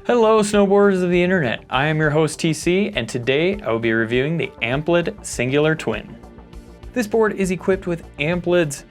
Hello snowboarders of the internet, I am your host TC, and today I will be reviewing the Amplid Singular Twin. This board is equipped with Amplid's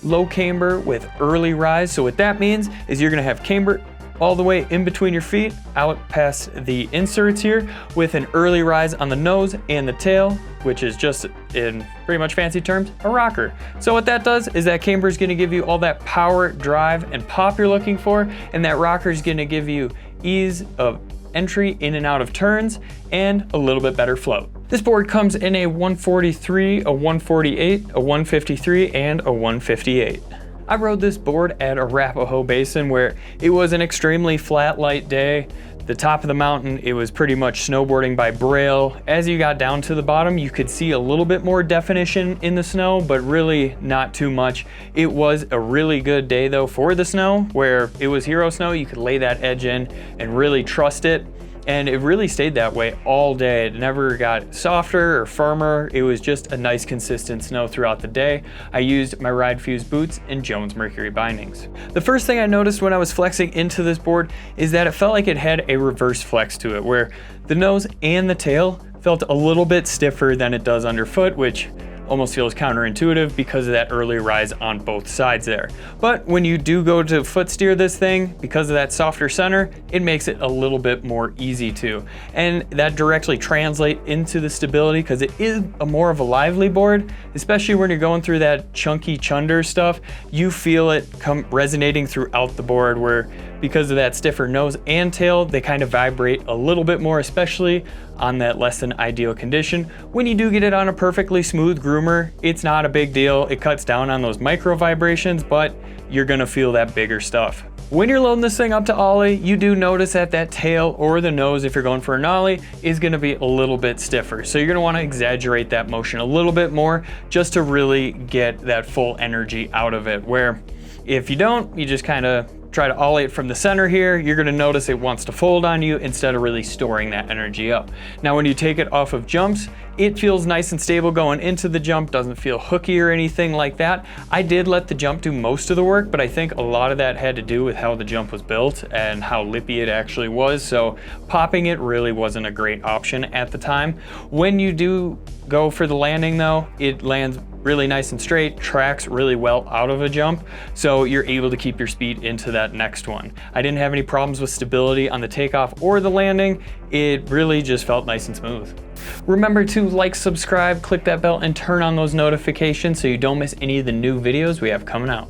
low camber with early rise, so what that means is you're going to have camber all the way in between your feet, out past the inserts here, with an early rise on the nose and the tail, which is just, in pretty much fancy terms, a rocker. So what that does is that camber is going to give you all that power, drive, and pop you're looking for, and that rocker is going to give you ease of entry in and out of turns and a little bit better float. This board comes in a 143, a 148, a 153, and a 158. I rode this board at Arapahoe Basin where it was an extremely flat, light day. The top of the mountain, it was pretty much snowboarding by braille. As you got down to the bottom, you could see a little bit more definition in the snow, but really not too much. It was a really good day though for the snow, where it was hero snow. You could lay that edge in and really trust it. And it really stayed that way all day. It never got softer or firmer. It was just a nice consistent snow throughout the day. I used my Ride Fuse boots and Jones Mercury bindings. The first thing I noticed when I was flexing into this board is that it felt like it had a reverse flex to it, where the nose and the tail felt a little bit stiffer than it does underfoot, which almost feels counterintuitive because of that early rise on both sides there. But when you do go to foot steer this thing, because of that softer center, it makes it a little bit more easy to. And that directly translates into the stability because it is a more of a lively board, especially when you're going through that chunky chunder stuff. You feel it come resonating throughout the board, where because of that stiffer nose and tail, they kind of vibrate a little bit more, especially on that less than ideal condition. When you do get it on a perfectly smooth groomer, it's not a big deal. It cuts down on those micro vibrations, but you're gonna feel that bigger stuff. When you're loading this thing up to ollie, you do notice that that tail or the nose, if you're going for an ollie, is gonna be a little bit stiffer. So you're gonna wanna exaggerate that motion a little bit more just to really get that full energy out of it, where if you don't, you just kind of try to ollie it from the center here, you're gonna notice it wants to fold on you instead of really storing that energy up. Now when you take it off of jumps, it feels nice and stable going into the jump, doesn't feel hooky or anything like that. I did let the jump do most of the work, but I think a lot of that had to do with how the jump was built and how lippy it actually was, so popping it really wasn't a great option at the time. When you do go for the landing though, it lands really nice and straight, tracks really well out of a jump, so you're able to keep your speed into that next one. I didn't have any problems with stability on the takeoff or the landing. It really just felt nice and smooth. Remember to like, subscribe, click that bell, and turn on those notifications so you don't miss any of the new videos we have coming out.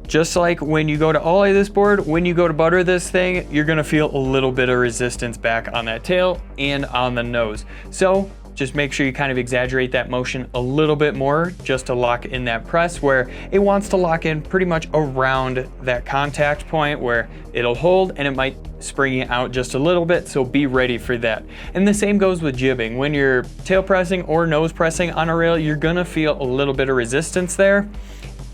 Just like when you go to ollie this board, when you go to butter this thing, you're gonna feel a little bit of resistance back on that tail and on the nose. So just make sure you kind of exaggerate that motion a little bit more just to lock in that press, where it wants to lock in pretty much around that contact point where it'll hold and it might spring it out just a little bit, so be ready for that. And the same goes with jibbing. When you're tail pressing or nose pressing on a rail, you're gonna feel a little bit of resistance there.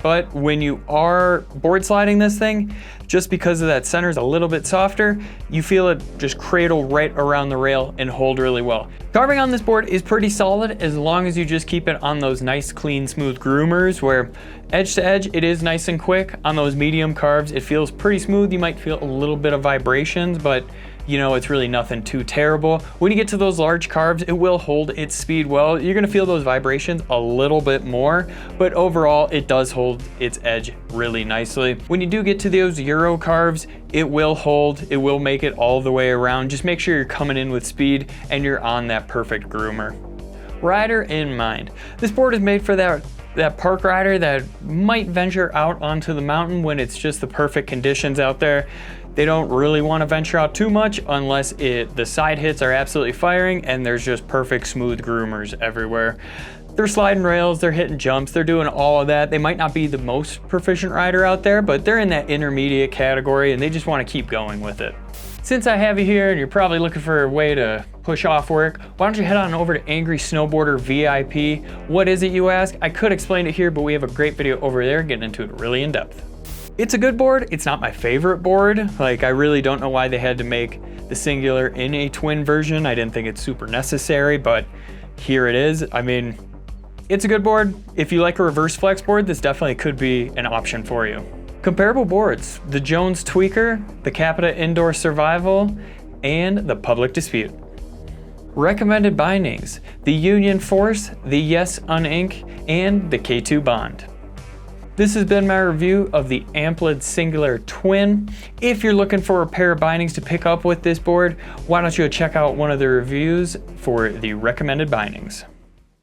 But when you are board sliding this thing, just because of that center is a little bit softer, you feel it just cradle right around the rail and hold really well. Carving on this board is pretty solid as long as you just keep it on those nice, clean, smooth groomers, where edge to edge, it is nice and quick. On those medium carves, it feels pretty smooth. You might feel a little bit of vibrations, but you know, it's really nothing too terrible. When you get to those large carves, it will hold its speed well. You're gonna feel those vibrations a little bit more, but overall, it does hold its edge really nicely. When you do get to those Euro carves, it will hold, it will make it all the way around. Just make sure you're coming in with speed and you're on that perfect groomer. Rider in mind. This board is made for that park rider that might venture out onto the mountain when it's just the perfect conditions out there. They don't really want to venture out too much unless the side hits are absolutely firing and there's just perfect smooth groomers everywhere. They're sliding rails, they're hitting jumps, they're doing all of that. They might not be the most proficient rider out there, but they're in that intermediate category and they just want to keep going with it. Since I have you here and you're probably looking for a way to push off work, why don't you head on over to Angry Snowboarder VIP. What is it, you ask? I could explain it here, but we have a great video over there getting into it really in depth. It's a good board. It's not my favorite board. Like, I really don't know why they had to make the Singular in a twin version. I didn't think it's super necessary, but here it is. I mean, it's a good board. If you like a reverse flex board, this definitely could be an option for you. Comparable boards, the Jones Tweaker, the Capita Indoor Survival, and the public dispute. Recommended bindings: the Union Force, the Yes Unink, and the K2 Bond. This has been my review of the Amplid Singular Twin. If you're looking for a pair of bindings to pick up with this board, why don't you check out one of the reviews for the recommended bindings.